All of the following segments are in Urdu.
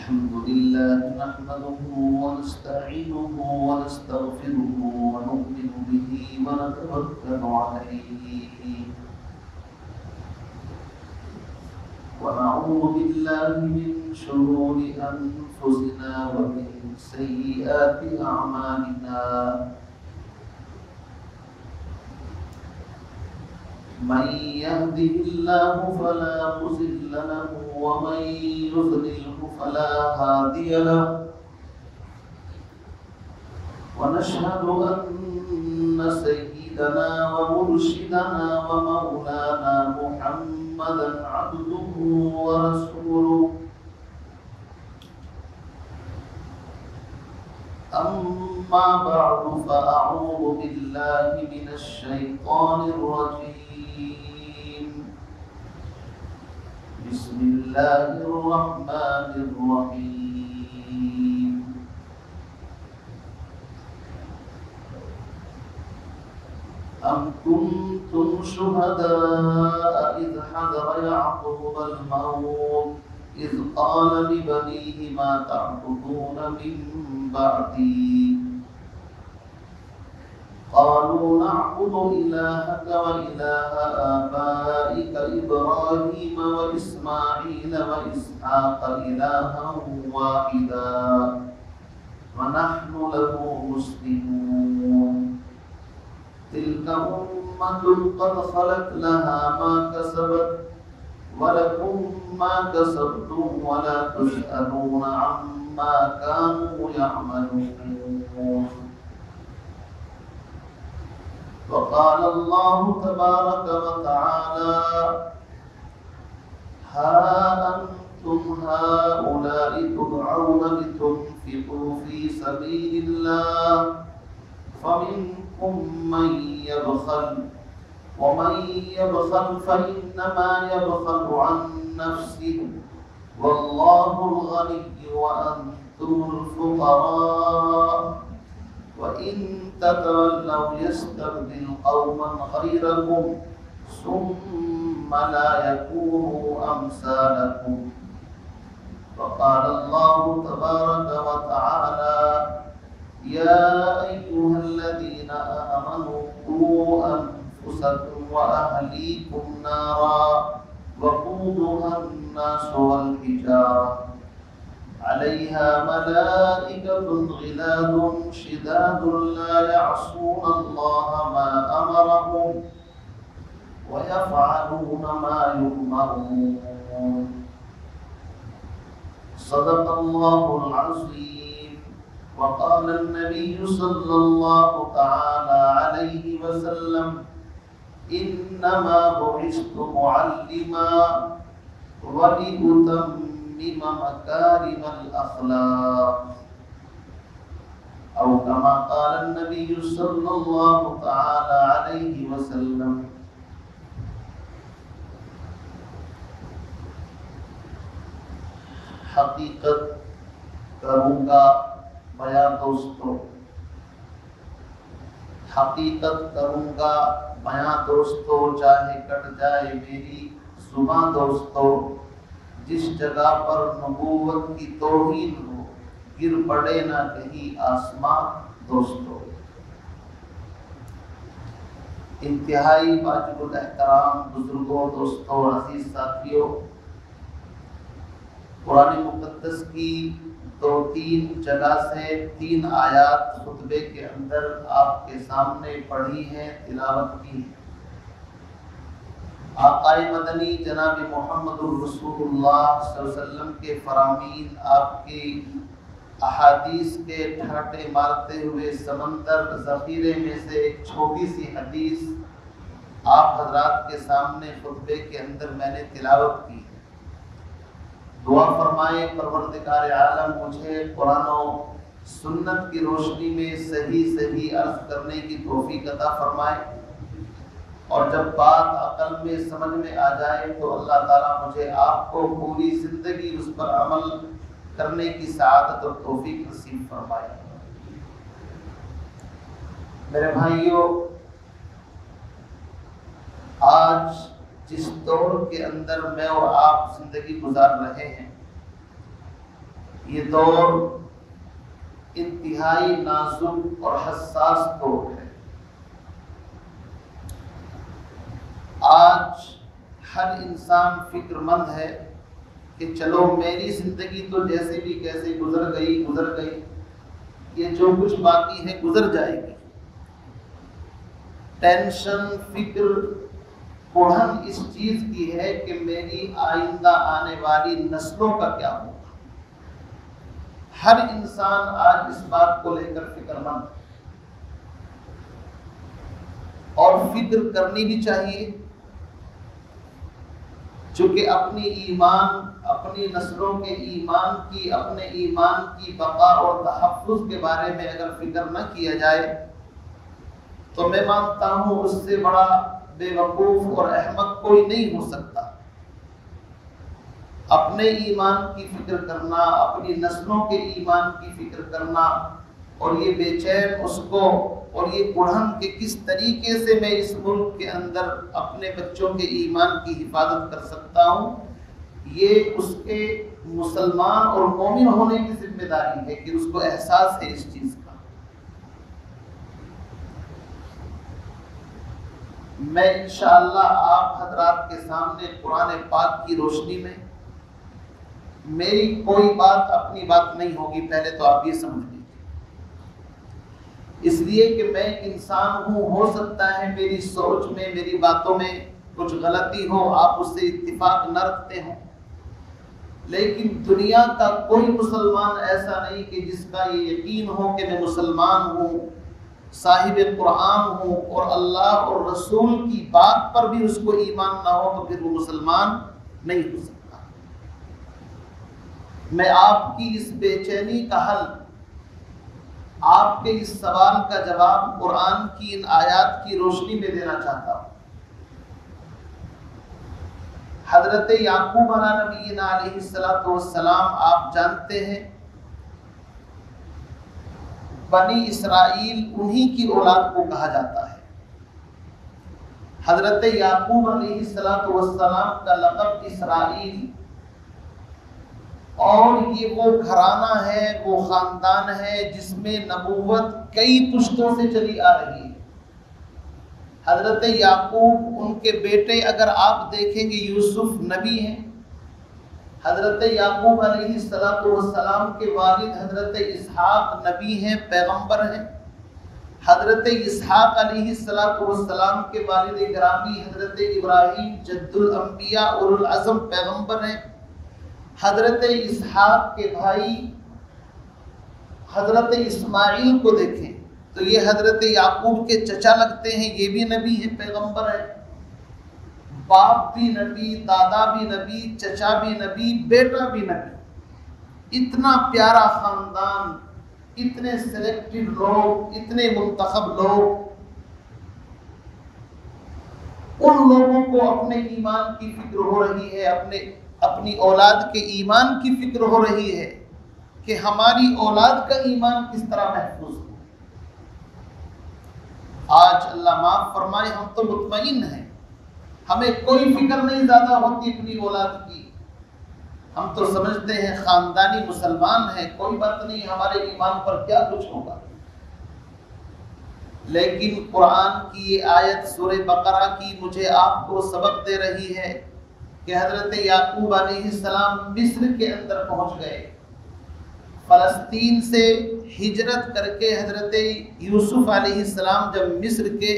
الحمد لله نحمده ونستعينه ونستغفره ونؤمن به ونتوكل عليه ونعوذ بالله من شرور أنفسنا ومن سيئات أعمالنا من يهده الله فلا مضل له ومن يضلله فلا هادي له ونشهد أن سيدنا ومرشدنا ومولانا محمدا عبده ورسوله أما بعد فأعوذ بالله من الشيطان الرجيم بسم الله الرحمن الرحيم أم كنتم شهداء إذ حضر يعقوب الموت إذ قال لبنيه ما تعبدون من بعدي قالوا نعبد إلهك وإله آبائك إبراهيم وإسماعيل وإسحاق إلها واحدا ونحن له مسلمون تلك أمة قد خلت لها ما كسبت ولكم ما كسبتم ولا تسألون عما كانوا يعملون وقال الله تبارك وتعالى ها أنتم هؤلاء تدعون لتنفقوا في سبيل الله فمنكم من يبخل ومن يبخل فإنما يبخل عن نفسه والله الغني وأنتم الفقراء وإن تتولوا يستبدل قوما غيركم ثم لا يكونوا أمثالكم وقال الله تبارك وتعالى يا أيها الذين آمنوا قوا أنفسكم وأهليكم نارا وقودها الناس والحجارة عليها ملائكة غلاظ شداد لا يعصون الله ما أمرهم ويفعلون ما يؤمرون صدق الله العظيم وقال النبي صلى الله تعالى عليه وسلم إنما بعثت معلما ولأتمم مكارم الأخلاق أو كما قال النبي صلى الله تعالى عليه وسلم حقیقت کروں گا بیاں دوستو حقیقت کروں گا بیاں دوستو چاہے کٹ جائے میری زباں دوستو جس جگہ پر نبوت کی توہین ہو گر پڑے نہ کہیں آسمان دوستو انتہائی واجب الاحترام بزرگوں دوستوں عزیز ساتھیوں قرآن مقدس کی 2-3 جگہ سے 3 آیات خطبے کے اندر آپ کے سامنے پڑھی ہیں تلاوت کی ہے آقا مدنی جناب محمد الرسول اللہ صلی اللہ علیہ وسلم کے فرامین آپ کی احادیث کے ٹھاٹے مارتے ہوئے سمندر ذخیرے میں سے ایک چھوٹی سی حدیث آپ حضرات کے سامنے خطبے کے اندر میں نے تلاوت کی دعا فرمائے پروردگار عالم مجھے قرآن و سنت کی روشنی میں صحیح عرض کرنے کی توفیق عطا فرمائے اور جب بات عقل میں سمجھ میں آ جائے تو اللہ تعالیٰ مجھے آپ کو پوری زندگی اس پر عمل کرنے کی سعادت اور توفیق نصیب فرمائے۔ میرے بھائیوں، آج جس دور کے اندر میں اور آپ زندگی گزار رہے ہیں، یہ دور انتہائی نازک اور حساس دور ہے۔ آج ہر انسان فکر مند ہے کہ چلو میری زندگی تو جیسے بھی کیسے گزر گئی، یہ جو کچھ باقی ہے گزر جائے گی۔ ٹینشن، فکر، اڑھن اس چیز کی ہے کہ میری آئندہ آنے والی نسلوں کا کیا ہوگا۔ ہر انسان آج اس بات کو لے کر فکر مند ہے، اور فکر کرنی بھی چاہیے، چونکہ اپنی ایمان، اپنی نسلوں کے ایمان کی، اپنے ایمان کی بقا اور تحفظ کے بارے میں اگر فکر نہ کیا جائے تو میں مانتا ہوں اس سے بڑا بے وقوف اور احمق کوئی نہیں ہو سکتا۔ اپنے ایمان کی فکر کرنا، اپنی نسلوں کے ایمان کی فکر کرنا، اور یہ بے چین اس کو اور یہ اڑھن کہ کس طریقے سے میں اس ملک کے اندر اپنے بچوں کے ایمان کی حفاظت کر سکتا ہوں، یہ اس کے مسلمان اور مومن ہونے کی ذمہ داری ہے کہ اس کو احساس ہے اس چیز کا۔ میں انشاءاللہ آپ حضرات کے سامنے قرآن پاک کی روشنی میں، میری کوئی بات اپنی بات نہیں ہوگی، پہلے تو آپ یہ سمجھ لیجیے، اس لیے کہ میں انسان ہوں، ہو سکتا ہے میری سوچ میں، میری باتوں میں کچھ غلطی ہو، آپ اس سے اتفاق نہ رکھتے ہوں، لیکن دنیا کا کوئی مسلمان ایسا نہیں کہ جس کا یہ یقین ہو کہ میں مسلمان ہوں، صاحب قرآن ہوں، اور اللہ اور رسول کی بات پر بھی اس کو ایمان نہ ہو تو پھر وہ مسلمان نہیں ہو سکتا۔ میں آپ کی اس بے چینی کا حل، آپ کے اس سوال کا جواب قرآن کی ان آیات کی روشنی میں دینا چاہتا ہوں۔ حضرت یعقوب علیہ نبینا علیہ السلام، آپ جانتے ہیں بنی اسرائیل انہی کی اولاد کو کہا جاتا ہے۔ حضرت یعقوب علیہ السلام کا لقب اسرائیل، اور یہ وہ گھرانہ ہے، وہ خاندان ہے جس میں نبوت کئی پشتوں سے چلی آ رہی ہے۔ حضرت یعقوب، ان کے بیٹے اگر آپ دیکھیں گے یوسف نبی ہیں، حضرت یعقوب علیہ السلام کے والد حضرت اسحاق نبی ہیں، پیغمبر ہیں۔ حضرت اسحاق علیہ السلام کے والد گرامی حضرت ابراہیم جد الانبیاء اولو العزم پیغمبر ہیں۔ حضرت اسحاق کے بھائی حضرت اسماعیل کو دیکھیں تو یہ حضرت یعقوب کے چچا لگتے ہیں، یہ بھی نبی ہیں، پیغمبر ہیں۔ باپ بھی نبی، دادا بھی نبی، چچا بھی نبی، بیٹا بھی نبی۔ اتنا پیارا خاندان، اتنے سلیکٹڈ لوگ، اتنے منتخب لوگ، ان لوگوں کو اپنے ایمان کی فکر ہو رہی ہے، اپنی اولاد کے ایمان کی فکر ہو رہی ہے کہ ہماری اولاد کا ایمان کس طرح محفوظ ہو۔ آج اللہ معاف فرمائے، ہم تو مطمئن ہیں، ہمیں کوئی فکر نہیں زیادہ ہوتی اپنی اولاد کی، ہم تو سمجھتے ہیں خاندانی مسلمان ہیں، کوئی بات نہیں، ہمارے ایمان پر کیا کچھ ہوگا۔ لیکن قرآن کی یہ آیت سورہ بقرہ کی مجھے آپ کو سبق دے رہی ہے کہ حضرت یعقوب علیہ السلام مصر کے اندر پہنچ گئے، فلسطین سے ہجرت کر کے حضرت یوسف علیہ السلام جب مصر کے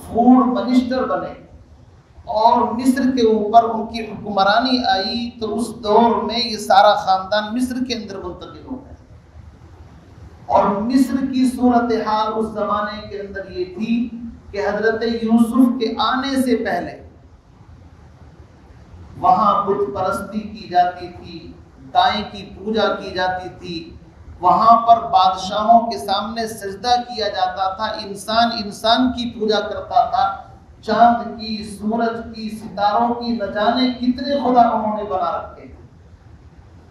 فوڈ منسٹر بنے اور مصر کے اوپر ان کی حکمرانی آئی، تو اس دور میں یہ سارا خاندان مصر کے اندر منتقل ہو گیا۔ اور مصر کی صورتحال اس زمانے کے اندر یہ تھی کہ حضرت یوسف کے آنے سے پہلے وہاں بت پرستی کی جاتی تھی، گائے کی پوجا کی جاتی تھی، وہاں پر بادشاہوں کے سامنے سجدہ کیا جاتا تھا، انسان کی پوجا کرتا تھا، چاند کی، سورج کی، ستاروں کی، نہ جانے کتنے خدا انہوں نے بنا رکھے ہیں۔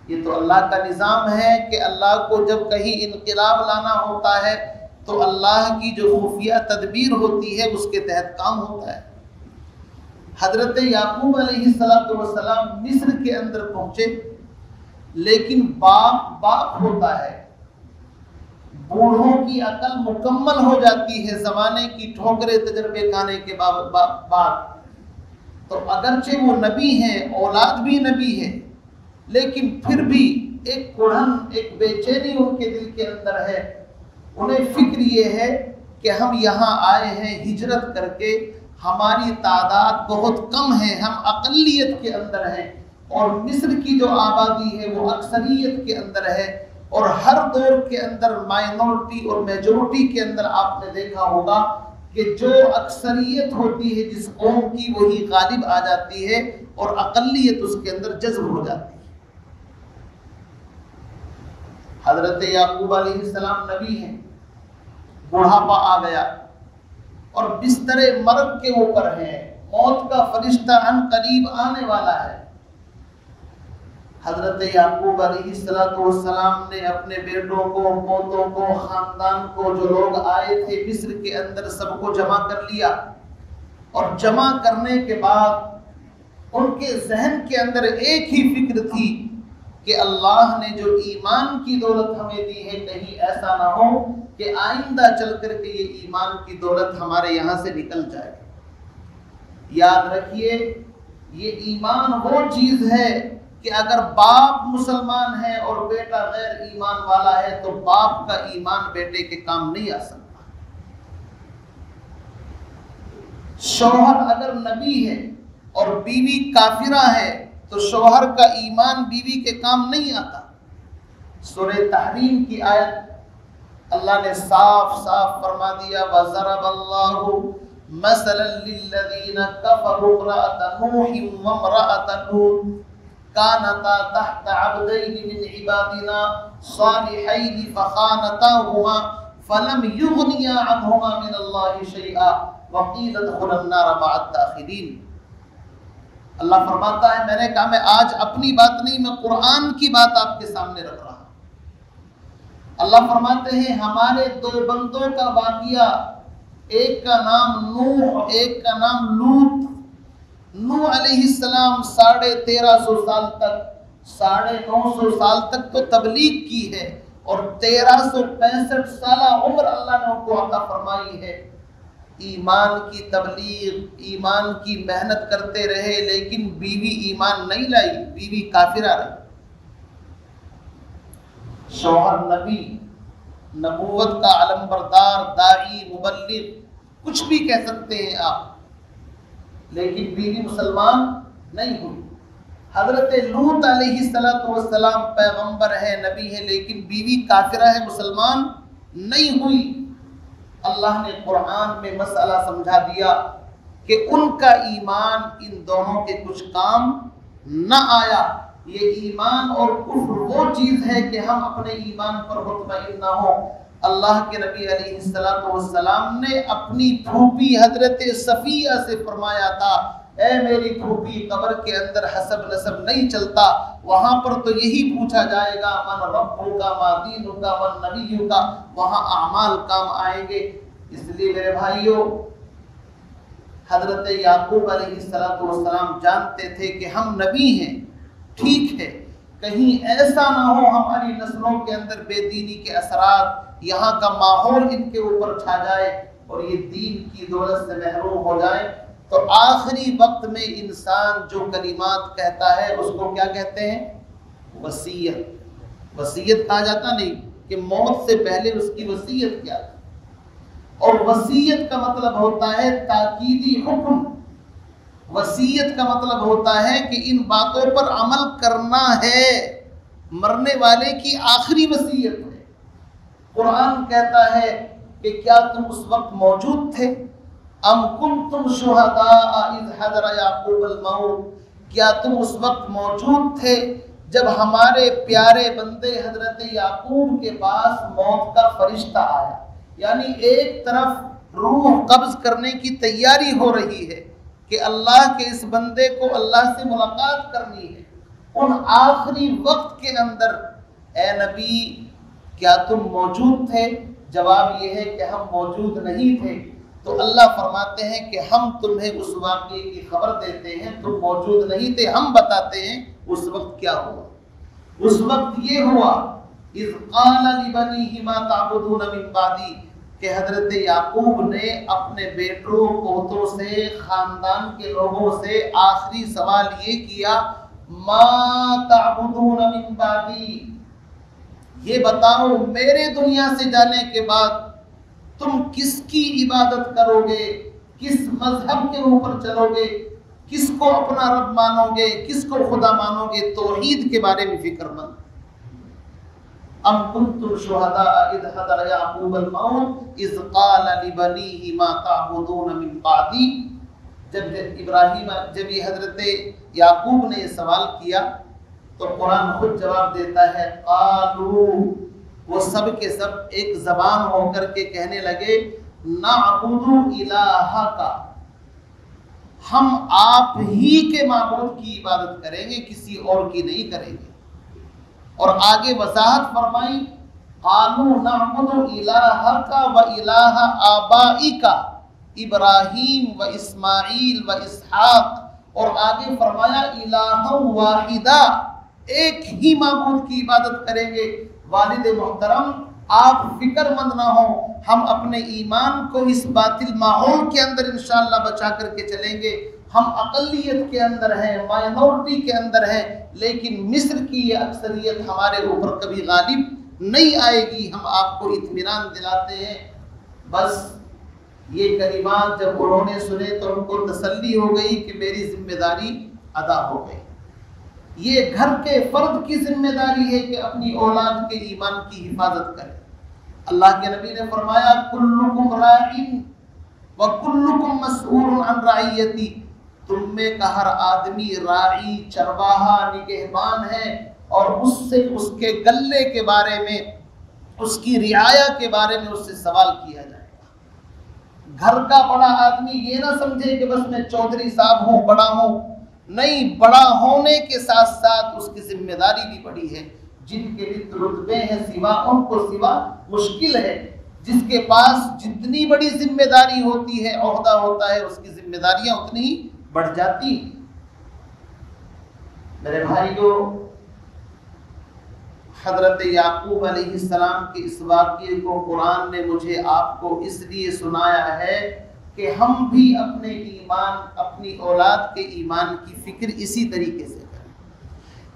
یہ تو اللہ کا نظام ہے کہ اللہ کو جب کہیں انقلاب لانا ہوتا ہے تو اللہ کی جو خفیہ تدبیر ہوتی ہے اس کے تحت کام ہوتا ہے۔ حضرت یعقوب علیہ السلام مصر کے اندر پہنچے، لیکن باپ ہوتا ہے، بوڑھوں کی عقل مکمل ہو جاتی ہے زمانے کی ٹھوکرے تجربے کھانے کے بعد، تو اگرچہ وہ نبی ہیں، اولاد بھی نبی ہے، لیکن پھر بھی ایک کڑھن، ایک بے چینی ان کے دل کے اندر ہے۔ انہیں فکر یہ ہے کہ ہم یہاں آئے ہیں ہجرت کر کے، ہماری تعداد بہت کم ہے، ہم اقلیت کے اندر ہیں، اور مصر کی جو آبادی ہے وہ اکثریت کے اندر ہے، اور ہر دور کے اندر مائنورٹی اور میجورٹی کے اندر آپ نے دیکھا ہوگا کہ جو اکثریت ہوتی ہے جس قوم کی وہی غالب آ جاتی ہے اور اقلیت اس کے اندر جذب ہو جاتی ہے۔ حضرت یعقوب علیہ السلام نبی ہیں، بڑھاپا آ گیا اور بستر مرگ کے اوپر ہیں، موت کا فرشتہ ان قریب آنے والا ہے۔ حضرت یعقوب علیہ السلام نے اپنے بیٹوں کو، پوتوں کو، خاندان کو، جو لوگ آئے تھے مصر کے اندر، سب کو جمع کر لیا، اور جمع کرنے کے بعد ان کے ذہن کے اندر ایک ہی فکر تھی کہ اللہ نے جو ایمان کی دولت ہمیں دی ہے، کہیں ایسا نہ ہو کہ آئندہ چل کر کے یہ ایمان کی دولت ہمارے یہاں سے نکل جائے۔ یاد رکھیے، یہ ایمان وہ چیز ہے کہ اگر باپ مسلمان ہے اور بیٹا غیر ایمان والا ہے تو باپ کا ایمان بیٹے کے کام نہیں آ سکتا۔ شوہر اگر نبی ہے اور بیوی کافرہ ہے تو شوہر کا ایمان بیوی کے کام نہیں آتا۔ سورہ تحریم کی آیت اللہ نے صاف فرما دیا، وَضَرَبَ اللَّهُ مَثَلًا لِّلَّذِينَ كَفَرُوا امْرَأَتَ نُوحٍ وَامْرَأَتَ لُوطٍ كَانَتَا تَحْتَ عَبْدَيْنِ مِنْ عِبَادِنَا صَالِحَيْنِ فَخَانَتَاهُمَا فَلَمْ يُغْنِيَا عَنْهُمَا مِنَ اللَّهِ شَيْئًا وَقِيلَ ادْخُلَا النَّارَ مَعَ الدَّاخِلِينَ۔ اللہ فرماتا ہے، میں نے کہا میں آج اپنی بات نہیں، میں قرآن کی بات آپ کے سامنے رکھ رہا ہوں۔ اللہ فرماتے ہیں ہمارے دو بندوں کا واقعہ، ایک کا نام نوح، ایک کا نام لوط۔ نوح علیہ السلام 1350 سال تک، 950 سال تک تو تبلیغ کی ہے، اور 1365 سالہ عمر اللہ نے ان کو عطا فرمائی ہے۔ ایمان کی تبلیغ، ایمان کی محنت کرتے رہے، لیکن بیوی ایمان نہیں لائی، بیوی کافرہ رہی۔ شوہر نبی، نبوت کا علم بردار، داعی، مبلغ، کچھ بھی کہہ سکتے ہیں آپ، لیکن بیوی مسلمان نہیں ہوئی۔ حضرت لوط علیہ السلام پیغمبر ہے، نبی ہے، لیکن بیوی کافرہ ہے، مسلمان نہیں ہوئی۔ اللہ نے قرآن میں مسئلہ سمجھا دیا کہ ان کا ایمان ان دونوں کے کچھ کام نہ آیا۔ یہ ایمان اور کفر وہ چیز ہے کہ ہم اپنے ایمان پر مطمئن نہ ہوں۔ اللہ کے نبی علیہ السلام نے اپنی پھوپھی حضرت صفیہ سے فرمایا تھا، اے میری پھوپھی، قبر کے اندر حسب نسب نہیں چلتا، وہاں پر تو یہی پوچھا جائے گا من ربک ما دینک من نبیک، وہاں اعمال کام آئیں گے۔ اس لیے میرے بھائیوں، حضرت یعقوب علیہ السلام جانتے تھے کہ ہم نبی ہیں، ٹھیک ہے، کہیں ایسا نہ ہو ہماری نسلوں کے اندر بے دینی کے اثرات، یہاں کا ماحول ان کے اوپر چھا جائے اور یہ دین کی دولت سے محروم ہو جائے۔ تو آخری وقت میں انسان جو کلمات کہتا ہے اس کو کیا کہتے ہیں؟ وصیت۔ وصیت کہا جاتا نہیں کہ موت سے پہلے اس کی وصیت کیا تھی، اور وصیت کا مطلب ہوتا ہے تاکیدی حکم۔ وصیت کا مطلب ہوتا ہے کہ ان باتوں پر عمل کرنا ہے، مرنے والے کی آخری وصیت ہے۔ قرآن کہتا ہے کہ کیا تم اس وقت موجود تھے؟ ام کنتم شہداء اذ حضر یعقوب الموت، کیا تم اس وقت موجود تھے جب ہمارے پیارے بندے حضرت یعقوب کے پاس موت کا فرشتہ آیا؟ یعنی ایک طرف روح قبض کرنے کی تیاری ہو رہی ہے کہ اللہ کے اس بندے کو اللہ سے ملاقات کرنی ہے، ان آخری وقت کے اندر اے نبی کیا تم موجود تھے؟ جواب یہ ہے کہ ہم موجود نہیں تھے۔ تو اللہ فرماتے ہیں کہ ہم تمہیں اس واقعے کی خبر دیتے ہیں، تم موجود نہیں تھے، ہم بتاتے ہیں اس وقت کیا ہوا۔ اس وقت یہ ہوا اذ قال لبنیہ ما تعبدون من بعدی، کہ حضرت یعقوب نے اپنے بیٹوں پوتوں سے، خاندان کے لوگوں سے آخری سوال یہ کیا، ما تعبدون من بعدی، یہ بتاؤ میرے دنیا سے جانے کے بعد تم کس کی عبادت کرو گے، کس مذہب کے اوپر چلو گے، کس کو اپنا رب مانو گے، کس کو خدا مانو گے؟ توحید کے بارے میں فکر مند۔ ام کنتم شہداء اذ حضر یعقوب الموت اذ قال لبنیہ ما تعبدون من بعدی، جب یہ حضرت یعقوب نے یہ سوال کیا تو قرآن خود جواب دیتا ہے، قالوا، وہ سب کے سب ایک زبان ہو کر کے کہنے لگے، نعبد الہک، ہم آپ ہی کے معبود کی عبادت کریں گے، کسی اور کی نہیں کریں گے۔ اور آگے وضاحت فرمائی، قالوا نعبد الہک و الہ آبائک ابراہیم و اسماعیل و اسحاق، اور آگے فرمایا الہ واحدہ، ایک ہی معبود کی عبادت کریں گے۔ والد محترم آپ فکر مند نہ ہوں، ہم اپنے ایمان کو اس باطل ماحول کے اندر انشاءاللہ بچا کر کے چلیں گے۔ ہم اقلیت کے اندر ہیں، مائنورٹی کے اندر ہیں، لیکن مصر کی یہ اکثریت ہمارے اوپر کبھی غالب نہیں آئے گی، ہم آپ کو اطمینان دلاتے ہیں۔ بس یہ کلمات جب انہوں نے سنے تو ان کو تسلی ہو گئی کہ میری ذمہ داری ادا ہو گئی۔ یہ گھر کے فرد کی ذمہ داری ہے کہ اپنی اولاد کے ایمان کی حفاظت کرے۔ اللہ کے نبی نے فرمایا، کلکم راع وکلکم مسئول عن رعیتی، تم میں کا ہر آدمی راعی، چرواہا، نگہبان ہے، اور اس سے اس کے گلے کے بارے میں، اس کی رعایا کے بارے میں اس سے سوال کیا جائے گا۔ گھر کا بڑا آدمی یہ نہ سمجھے کہ بس میں چودھری صاحب ہوں، بڑا ہوں، نہیں، بڑا ہونے کے ساتھ ساتھ اس کی ذمہ داری بھی بڑی ہے۔ جن کے رتبے ہیں سوا، ان کو سوا مشکل ہے۔ جس کے پاس جتنی بڑی ذمہ داری ہوتی ہے، عہدہ ہوتا ہے، اس کی ذمہ داریاں اتنی ہی بڑھ جاتی۔ میرے بھائیوں، حضرت یعقوب علیہ السلام کے اس واقعے کو قرآن نے مجھے آپ کو اس لیے سنایا ہے کہ ہم بھی اپنے ایمان، اپنی اولاد کے ایمان کی فکر اسی طریقے سے کریں۔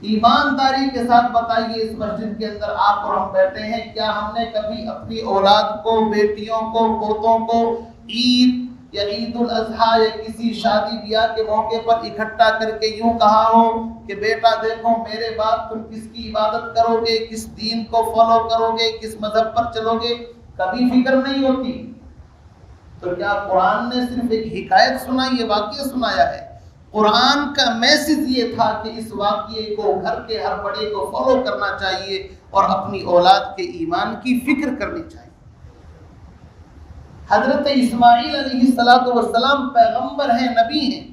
ایمانداری کے ساتھ بتائیے، اس مسجد کے اندر آپ اور ہم بیٹھے ہیں، کیا ہم نے کبھی اپنی اولاد کو، بیٹیوں کو، پوتوں کو عید یا عید الاضحیٰ یا کسی شادی بیاہ کے موقع پر اکٹھا کر کے یوں کہا ہو کہ بیٹا دیکھو میرے بعد تم کس کی عبادت کرو گے، کس دین کو فالو کرو گے، کس مذہب پر چلو گے؟ کبھی فکر نہیں ہوتی۔ تو کیا قرآن نے صرف ایک حکایت سنائی، یہ واقعہ سنایا ہے؟ قرآن کا میسج یہ تھا کہ اس واقعے کو گھر کے ہر بڑے کو فالو کرنا چاہیے اور اپنی اولاد کے ایمان کی فکر کرنی چاہیے۔ حضرت اسماعیل علیہ السلام پیغمبر ہیں، نبی ہیں۔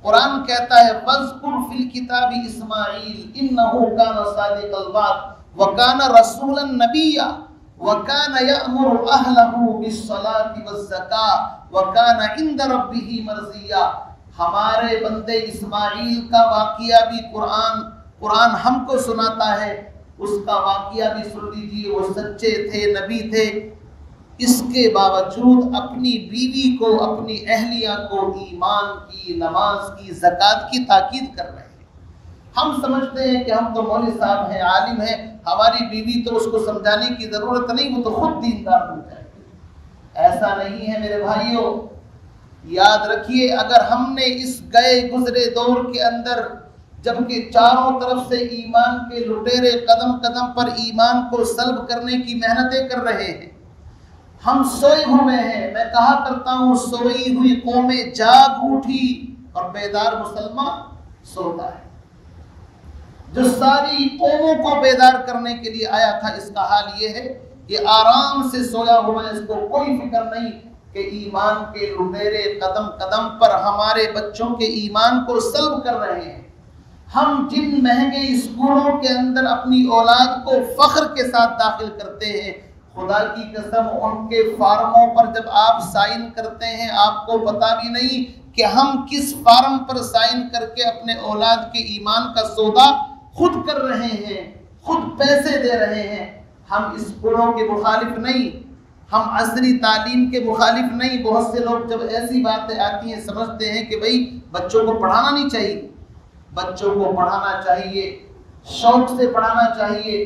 قرآن کہتا ہے وَاذْكُرْ فِي الْكِتَابِ إِسْمَاعِيلَ إِنَّهُ كَانَ صَادِقَ الْوَعْدِ وَكَانَ رَسُولًا نَبِيًّا وَكَانَ يَأْمُرُ أَهْلَهُ بِالصَّلَاةِ وَالزَّكَاةِ وَكَانَ عِندَ رَبِّهِ مَرْضِيًّا۔ ہمارے بندے اسماعیل کا واقعہ بھی قرآن ہم کو سناتا ہے، اس کا واقعہ بھی سن لیجیے۔ وہ سچے تھے، نبی تھے، اس کے باوجود اپنی بیوی کو، اپنی اہلیہ کو ایمان کی، نماز کی، زکوٰۃ کی تاکید کر رہے ہیں۔ ہم سمجھتے ہیں کہ ہم تو مولوی صاحب ہیں، عالم ہیں، ہماری بیوی تو اس کو سمجھانے کی ضرورت نہیں، وہ تو خود دیندار بن جائے گی۔ ایسا نہیں ہے میرے بھائیوں۔ یاد رکھیے، اگر ہم نے اس گئے گزرے دور کے اندر، جبکہ چاروں طرف سے ایمان کے لٹیرے قدم قدم پر ایمان کو سلب کرنے کی محنتیں کر رہے ہیں، ہم سوئے ہوئے ہیں۔ میں کہا کرتا ہوں، سوئی ہوئی قومیں جاگ اٹھی اور بیدار مسلمان سوتا ہے۔ جو ساری قوموں کو بیدار کرنے کے لیے آیا تھا، اس کا حال یہ ہے کہ آرام سے سویا ہوا ہے، اس کو کوئی فکر نہیں کہ ایمان کے لٹیرے قدم قدم پر ہمارے بچوں کے ایمان کو سلب کر رہے ہیں۔ ہم جن مہنگے اسکولوں کے اندر اپنی اولاد کو فخر کے ساتھ داخل کرتے ہیں، خدا کی قسم ان کے فارموں پر جب آپ سائن کرتے ہیں آپ کو پتہ بھی نہیں کہ ہم کس فارم پر سائن کر کے اپنے اولاد کے ایمان کا سودا خود کر رہے ہیں، خود پیسے دے رہے ہیں۔ ہم اسکولوں کے مخالف نہیں، ہم عصری تعلیم کے مخالف نہیں۔ بہت سے لوگ جب ایسی باتیں آتی ہیں سمجھتے ہیں کہ بھئی بچوں کو پڑھانا نہیں چاہیے۔ بچوں کو پڑھانا چاہیے، شوق سے پڑھانا چاہیے۔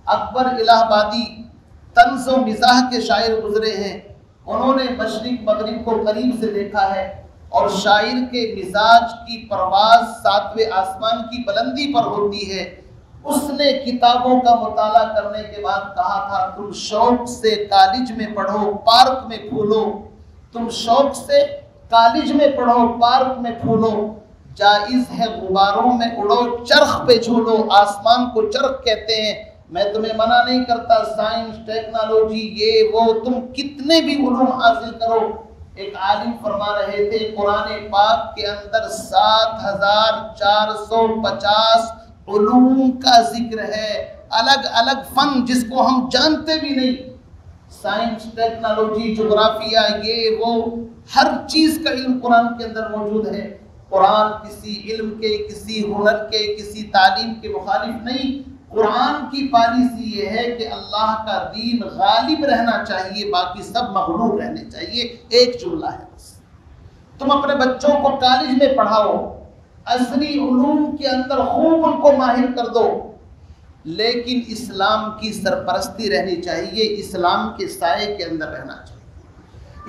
اکبر الہ آبادی طنز و مزاح کے شاعر گزرے ہیں، انہوں نے مشرق مغرب کو قریب سے دیکھا ہے، اور شاعر کے مزاج کی پرواز ساتویں آسمان کی بلندی پر ہوتی ہے۔ اس نے کتابوں کا مطالعہ کرنے کے بعد کہا تھا تم شوق سے کالج میں پڑھو، پارک میں پھولو، تم شوق سے کالج میں پڑھو، پارک میں پھولو، جائز ہے غباروں میں اڑو، چرخ پہ جھولو۔ آسمان کو چرخ کہتے ہیں۔ میں تمہیں منع نہیں کرتا سائنس، ٹیکنالوجی، یہ وہ، تم کتنے بھی علوم حاصل کرو۔ ایک عالم فرما رہے تھے قرآن پاک کے اندر 7450 علوم کا ذکر ہے، الگ الگ فن جس کو ہم جانتے بھی نہیں۔ سائنس، ٹیکنالوجی، جغرافیہ، یہ وہ، ہر چیز کا علم قرآن کے اندر موجود ہے۔ قرآن کسی علم کے، کسی ہنر کے، کسی تعلیم کے مخالف نہیں۔ قرآن کی پالیسی یہ ہے کہ اللہ کا دین غالب رہنا چاہیے، باقی سب مغلوب رہنے چاہیے۔ ایک جملہ ہے بس۔ تم اپنے بچوں کو کالج میں پڑھاؤ، عصری علوم کے اندر خوب ان کو ماہر کر دو، لیکن اسلام کی سرپرستی رہنی چاہیے، اسلام کے سائے کے اندر رہنا چاہیے۔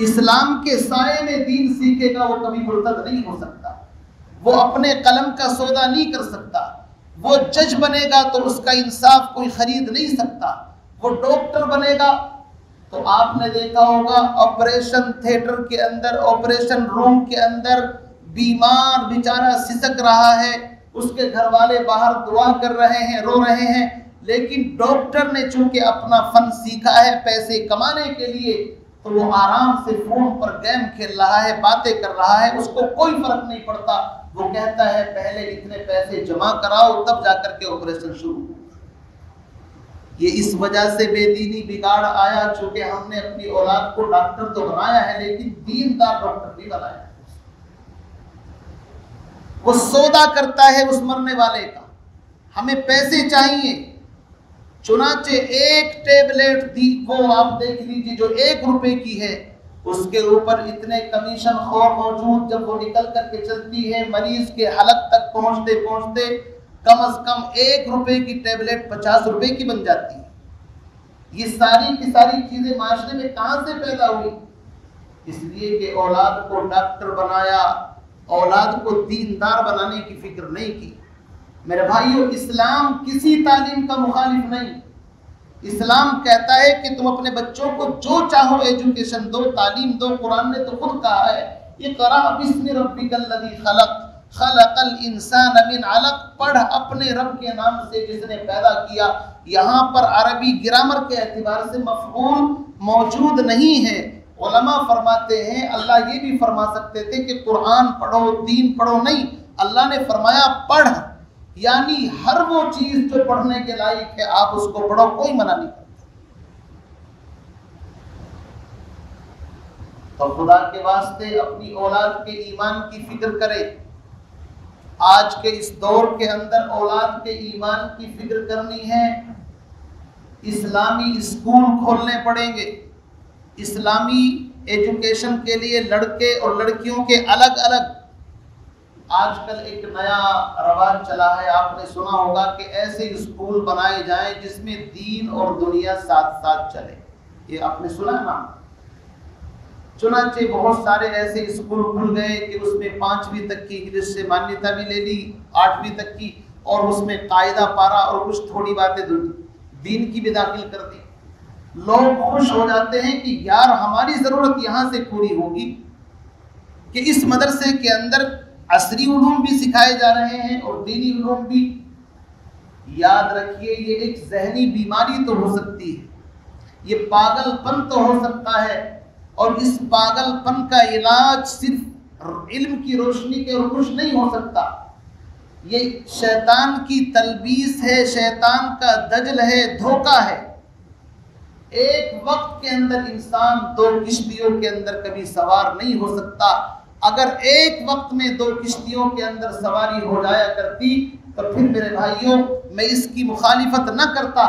اسلام کے سائے میں دین سیکھے گا وہ کبھی مرتد نہیں ہو سکتا، وہ اپنے قلم کا سودا نہیں کر سکتا، وہ جج بنے گا تو اس کا انصاف کوئی خرید نہیں سکتا، وہ ڈاکٹر بنے گا تو آپ نے دیکھا ہوگا آپریشن تھیٹر کے اندر، آپریشن روم کے اندر بیمار بیچارہ سسک رہا ہے، اس کے گھر والے باہر دعا کر رہے ہیں، رو رہے ہیں، لیکن ڈاکٹر نے چونکہ اپنا فن سیکھا ہے پیسے کمانے کے لیے تو وہ آرام سے فون پر گیم کھیل رہا ہے، باتیں کر رہا ہے، اس کو کوئی فرق نہیں پڑتا۔ وہ کہتا ہے پہلے اتنے پیسے جمع کراؤ تب جا کر کے آپریشن شروع۔ یہ اس وجہ سے بے دینی بگاڑ آیا چونکہ ہم نے اپنی اولاد کو ڈاکٹر تو بنایا ہے لیکن دیندار ڈاکٹر نہیں بنایا۔ وہ سودا کرتا ہے اس مرنے والے کا، ہمیں پیسے چاہیے، چنانچہ ایک ٹیبلٹ دی وہ آپ دیکھ لیجیے جو 1 روپے کی ہے، اس کے اوپر اتنے کمیشن خور موجود، جب وہ نکل کر کے چلتی ہے مریض کے حلق تک پہنچتے پہنچتے کم از کم 1 روپے کی ٹیبلٹ 50 روپے کی بن جاتی ہے۔ یہ ساری کی ساری چیزیں معاشرے میں کہاں سے پیدا ہوئی؟ اس لیے کہ اولاد کو ڈاکٹر بنایا، اولاد کو دیندار بنانے کی فکر نہیں کی۔ میرے بھائیو، اسلام کسی تعلیم کا مخالف نہیں۔ اسلام کہتا ہے کہ تم اپنے بچوں کو جو چاہو ایجوکیشن دو، تعلیم دو۔ قرآن نے تو خود کہا ہے اقرأ باسم ربک الذی خلق خلق الانسان من علق، پڑھ اپنے رب کے نام سے جس نے پیدا کیا۔ یہاں پر عربی گرامر کے اعتبار سے مفعول موجود نہیں ہے۔ علماء فرماتے ہیں اللہ یہ بھی فرما سکتے تھے کہ قرآن پڑھو، دین پڑھو، نہیں، اللہ نے فرمایا پڑھ، یعنی ہر وہ چیز جو پڑھنے کے لائق ہے آپ اس کو پڑھو، کوئی منع نہیں کرتا۔ تو خدا کے واسطے اپنی اولاد کے ایمان کی فکر کرے۔ آج کے اس دور کے اندر اولاد کے ایمان کی فکر کرنی ہے، اسلامی اسکول کھولنے پڑیں گے، اسلامی ایجوکیشن کے لیے لڑکے اور لڑکیوں کے الگ الگ۔ آج کل ایک نیا رواج چلا ہے، آپ نے سنا ہوگا کہ ایسے اسکول بنائے جائیں جس میں دین اور دنیا ساتھ ساتھ چلے۔ یہ آپ نے سنا نا؟ چنانچہ بہت سارے ایسے اسکول کھل گئے کہ اس میں 5ویں تک کی انگلش سے مانیتا بھی لے لی، 8ویں تک کی، اور اس میں قاعدہ پارا اور کچھ تھوڑی باتیں دین کی بھی داخل کر دی۔ لوگ خوش ہو جاتے ہیں کہ یار ہماری ضرورت یہاں سے پوری ہوگی کہ اس مدرسے کے اندر عصری علوم بھی سکھائے جا رہے ہیں اور دینی علوم بھی۔ یاد رکھیے یہ ایک ذہنی بیماری تو ہو سکتی ہے، یہ پاگل پن تو ہو سکتا ہے، اور اس پاگل پن کا علاج صرف علم کی روشنی کے روش نہیں ہو سکتا، یہ شیطان کی تلبیس ہے، شیطان کا دجل ہے، دھوکہ ہے۔ ایک وقت کے اندر انسان دو کشتیوں کے اندر کبھی سوار نہیں ہو سکتا۔ اگر ایک وقت میں دو کشتیوں کے اندر سواری ہو جایا کرتی تو پھر میرے بھائیوں میں اس کی مخالفت نہ کرتا،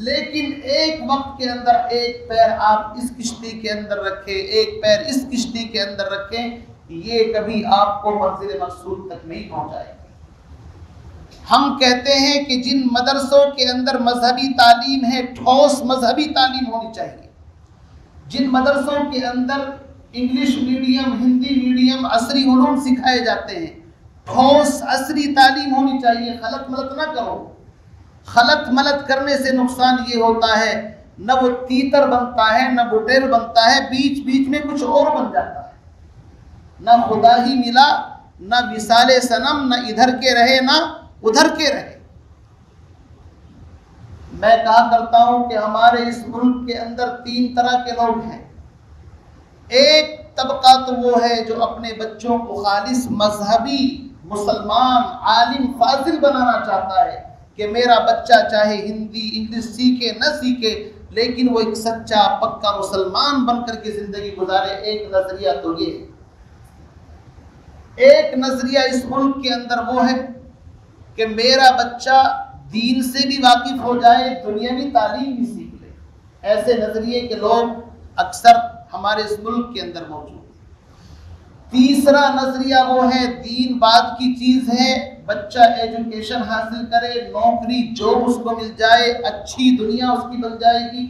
لیکن ایک وقت کے اندر ایک پیر آپ اس کشتی کے اندر رکھیں، ایک پیر اس کشتی کے اندر رکھیں، یہ کبھی آپ کو منزل مقصود تک نہیں پہنچائے گا۔ ہم کہتے ہیں کہ جن مدرسوں کے اندر مذہبی تعلیم ہے، ٹھوس مذہبی تعلیم ہونی چاہیے، جن مدرسوں کے اندر انگلش میڈیم، ہندی میڈیم، عصری علوم سکھائے جاتے ہیں، ٹھوس عصری تعلیم ہونی چاہیے۔ خلط ملط نہ کرو، خلط ملط کرنے سے نقصان یہ ہوتا ہے نہ وہ تیتر بنتا ہے نہ بٹیر بنتا ہے، بیچ بیچ میں کچھ اور بن جاتا ہے، نہ خدا ہی ملا، نہ وصال صنم، نہ ادھر کے رہے نہ ادھر کے رہے۔ میں کہا کرتا ہوں کہ ہمارے اس ملک کے اندر تین طرح کے لوگ ہیں۔ ایک طبقہ تو وہ ہے جو اپنے بچوں کو خالص مذہبی مسلمان عالم فاضل بنانا چاہتا ہے کہ میرا بچہ چاہے ہندی انگلش سیکھے نہ سیکھے لیکن وہ ایک سچا پکا مسلمان بن کر کے زندگی گزارے۔ ایک نظریہ تو یہ ہے۔ ایک نظریہ اس ملک کے اندر وہ ہے کہ میرا بچہ دین سے بھی واقف ہو جائے، دنیاوی تعلیم بھی سیکھ لے۔ ایسے نظریے کے لوگ اکثر ہمارے اس ملک کے اندر موجود ہیں۔ تیسرا نظریہ وہ ہے دین بعد کی چیز ہے، بچہ ایجوکیشن حاصل کرے، نوکری جاب اس کو مل جائے، اچھی دنیا اس کی بن جائے گی۔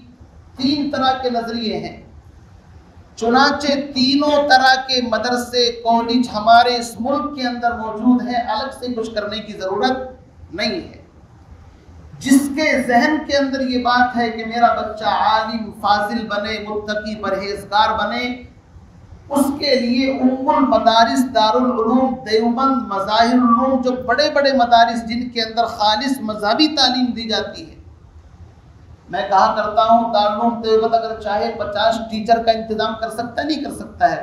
تین طرح کے نظریے ہیں، چنانچہ تینوں طرح کے مدرسے کالج ہمارے اس ملک کے اندر موجود ہیں، الگ سے کچھ کرنے کی ضرورت نہیں ہے۔ جس کے ذہن کے اندر یہ بات ہے کہ میرا بچہ عالم فاضل بنے، متقی پرہیزگار بنے، اس کے لیے ام المدارس دارالعلوم دیوبند، مظاہر العلوم، جو بڑے بڑے مدارس جن کے اندر خالص مذہبی تعلیم دی جاتی ہے۔ میں کہا کرتا ہوں دارالعلوم دیوبند اگر چاہے 50 ٹیچر کا انتظام کر سکتا ہے، نہیں کر سکتا ہے؟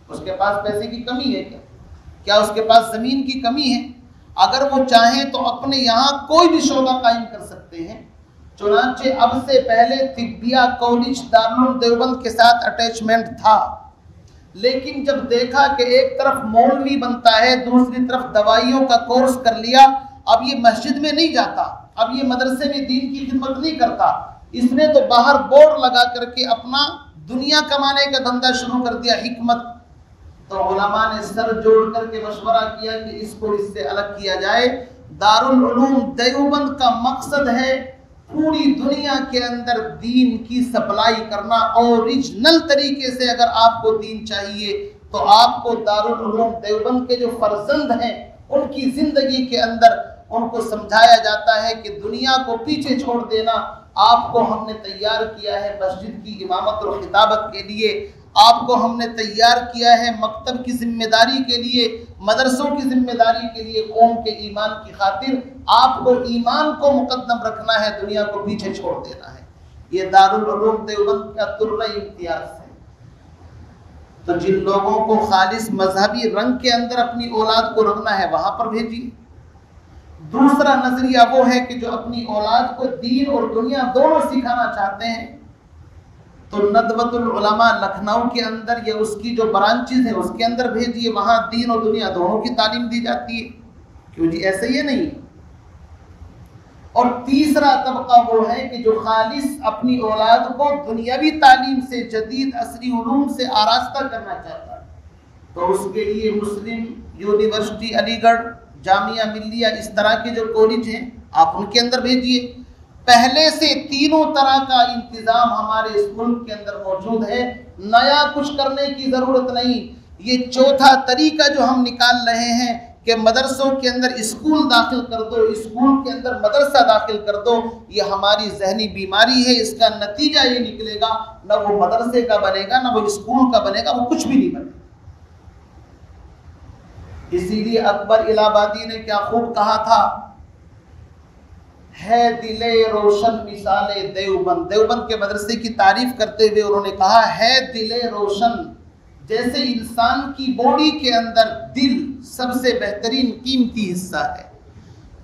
اس کے پاس پیسے کی کمی ہے کیا اس کے پاس زمین کی کمی ہے؟ اگر وہ چاہیں تو اپنے یہاں کوئی بھی شعبہ قائم کر سکتے ہیں۔ چنانچہ اب سے پہلے طبیہ کالج دارالعلوم دیوبند کے ساتھ اٹیچمنٹ تھا، لیکن جب دیکھا کہ ایک طرف مولوی بنتا ہے، دوسری طرف دوائیوں کا کورس کر لیا، اب یہ مسجد میں نہیں جاتا، اب یہ مدرسے میں دین کی خدمت نہیں کرتا، اس نے تو باہر بورڈ لگا کر کے اپنا دنیا کمانے کا دھندا شروع کر دیا۔ حکمت تو علماء نے سر جوڑ کر کے مشورہ کیا کہ اس کو اس سے الگ کیا جائے۔ دارالعلوم دیوبند کا مقصد ہے پوری دنیا کے اندر دین کی سپلائی کرنا، اوریجنل طریقے سے اگر آپ کو دین چاہیے تو آپ کو دارالعلوم دیوبند کے جو فرزند ہیں ان کی زندگی کے اندر ان کو سمجھایا جاتا ہے کہ دنیا کو پیچھے چھوڑ دینا، آپ کو ہم نے تیار کیا ہے مسجد کی امامت اور خطابت کے لیے، آپ کو ہم نے تیار کیا ہے مکتب کی ذمہ داری کے لیے، مدرسوں کی ذمہ داری کے لیے، قوم کے ایمان کی خاطر آپ کو ایمان کو مقدم رکھنا ہے، دنیا کو پیچھے چھوڑ دینا ہے۔ یہ دارالعلوم دیوبند کا درجہ امتیاز ہے۔ تو جن لوگوں کو خالص مذہبی رنگ کے اندر اپنی اولاد کو رکھنا ہے وہاں پر بھیجیے۔ دوسرا نظریہ وہ ہے کہ جو اپنی اولاد کو دین اور دنیا دونوں سکھانا چاہتے ہیں تو ندوۃ العلماء لکھنؤ کے اندر یا اس کی جو برانچز ہیں اس کے اندر بھیجیے، وہاں دین اور دنیا دونوں کی تعلیم دی جاتی ہے۔ کیوں جی ایسا یہ نہیں؟ اور تیسرا طبقہ وہ ہے کہ جو خالص اپنی اولاد کو دنیاوی تعلیم سے، جدید عصری علوم سے آراستہ کرنا چاہتا ہے، تو اس کے لیے مسلم یونیورسٹی علی گڑھ، جامعہ ملیہ، اس طرح کے جو کالج ہیں آپ ان کے اندر بھیجیے۔ پہلے سے تینوں طرح کا انتظام ہمارے اس ملک کے اندر موجود ہے، نیا کچھ کرنے کی ضرورت نہیں۔ یہ چوتھا طریقہ جو ہم نکال رہے ہیں کہ مدرسوں کے اندر اسکول داخل کر دو، اسکول کے اندر مدرسہ داخل کر دو، یہ ہماری ذہنی بیماری ہے۔ اس کا نتیجہ یہ نکلے گا نہ وہ مدرسے کا بنے گا نہ وہ اسکول کا بنے گا، وہ کچھ بھی نہیں بنے گا۔ اسی لیے اکبر الہ آبادی نے کیا خوب کہا تھا ہے دل روشن مثال دیوبند. دیوبند کے مدرسے کی تعریف کرتے ہوئے انہوں نے کہا ہے دل روشن، جیسے انسان کی باڈی کے اندر دل سب سے بہترین قیمتی حصہ ہے،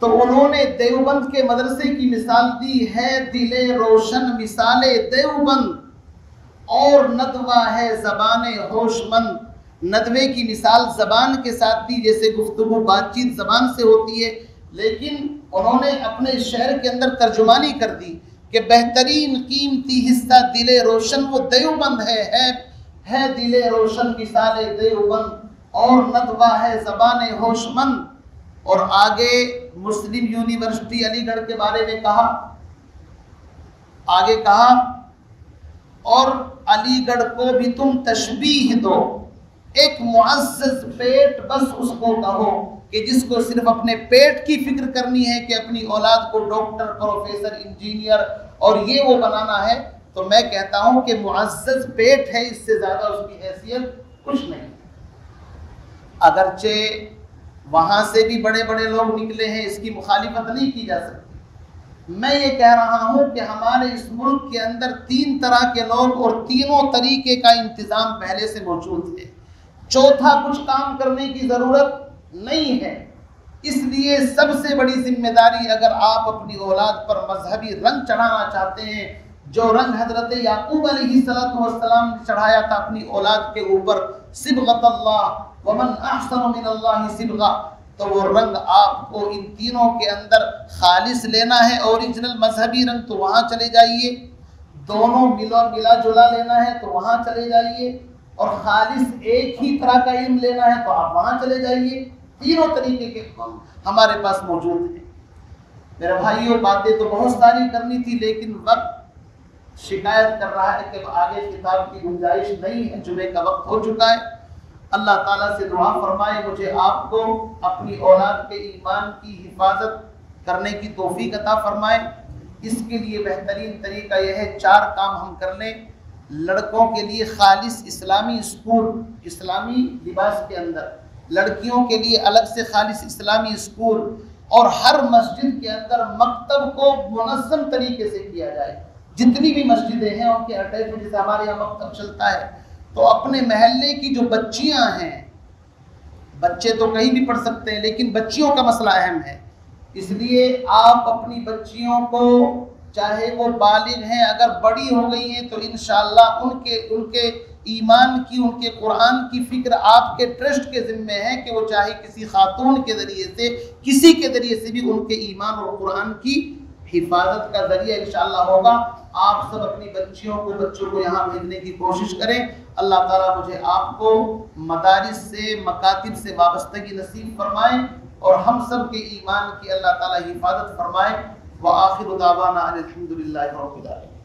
تو انہوں نے دیوبند کے مدرسے کی مثال دی ہے دل روشن مثال دیوبند، اور ندوہ ہے زبان ہوش مند. ندوے کی مثال زبان کے ساتھ دی، جیسے گفتگو بات چیت زبان سے ہوتی ہے، لیکن انہوں نے اپنے شعر کے اندر ترجمانی کر دی کہ بہترین قیمتی حصہ دل روشن وہ دیوبند ہے دل روشن مثال دیوبند، اور ندوہ ہے زبان ہوش مند. اور آگے مسلم یونیورسٹی علی گڑھ کے بارے میں کہا، آگے کہا اور علی گڑھ کو بھی تم تشبیہ دو، ایک معزز پیٹ بس اس کو کہو، کہ جس کو صرف اپنے پیٹ کی فکر کرنی ہے کہ اپنی اولاد کو ڈاکٹر، پروفیسر، انجینئر اور یہ وہ بنانا ہے، تو میں کہتا ہوں کہ معزز پیٹ ہے، اس سے زیادہ اس کی حیثیت کچھ نہیں. اگرچہ وہاں سے بھی بڑے بڑے لوگ نکلے ہیں، اس کی مخالفت نہیں کی جا سکتی. میں یہ کہہ رہا ہوں کہ ہمارے اس ملک کے اندر 3 طرح کے لوگ اور تینوں طریقے کا انتظام پہلے سے موجود ہے، چوتھا کچھ کام کرنے کی ضرورت نہیں ہے. اس لیے سب سے بڑی ذمہ داری، اگر آپ اپنی اولاد پر مذہبی رنگ چڑھانا چاہتے ہیں، جو رنگ حضرت یعقوب علیہ السلام نے چڑھایا تھا اپنی اولاد کے اوپر، صبغۃ اللہ ومن احسن من اللہ صبغہ، تو وہ رنگ آپ کو ان تینوں کے اندر خالص لینا ہے. اوریجنل مذہبی رنگ تو وہاں چلے جائیے، دونوں ملا جلا لینا ہے تو وہاں چلے جائیے، اور خالص ایک ہی طرح کا علم لینا ہے تو آپ وہاں چلے جائیے. تینوں طریقے کے ہمارے پاس موجود ہیں. میرے بھائیوں، باتیں تو بہت ساری کرنی تھی، لیکن وقت شکایت کر رہا ہے کہ آگے کتاب کی گنجائش نہیں ہے، جمعے کا وقت ہو چکا ہے. اللہ تعالیٰ سے دعا فرمائے مجھے آپ کو اپنی اولاد کے ایمان کی حفاظت کرنے کی توفیق عطا فرمائے. اس کے لیے بہترین طریقہ یہ ہے 4 کام ہم کر لیں. لڑکوں کے لیے خالص اسلامی اسکول، اسلامی لباس کے اندر، لڑکیوں کے لیے الگ سے خالص اسلامی اسکول، اور ہر مسجد کے اندر مکتب کو منظم طریقے سے کیا جائے. جتنی بھی مسجدیں ہیں ان کے اٹیچ میں، جیسے ہمارے یہاں مکتب چلتا ہے، تو اپنے محلے کی جو بچیاں ہیں، بچے تو کہیں بھی پڑھ سکتے ہیں لیکن بچیوں کا مسئلہ اہم ہے، اس لیے آپ اپنی بچیوں کو، چاہے وہ بالغ ہیں، اگر بڑی ہو گئی ہیں تو انشاءاللہ ان کے ایمان کی، ان کے قرآن کی فکر آپ کے ٹرسٹ کے ذمہ ہے کہ وہ چاہے کسی خاتون کے ذریعے سے، کسی کے ذریعے سے بھی ان کے ایمان اور قرآن کی حفاظت کا ذریعہ انشاءاللہ ہوگا. آپ سب اپنی بچیوں کو، بچوں کو یہاں بھیجنے کی کوشش کریں. اللہ تعالیٰ مجھے آپ کو مدارس سے، مکاتب سے وابستگی نصیب فرمائے، اور ہم سب کے ایمان کی اللہ تعالیٰ حفاظت فرمائے. وآخر دعوانا ان الحمد للہ رب العالمین.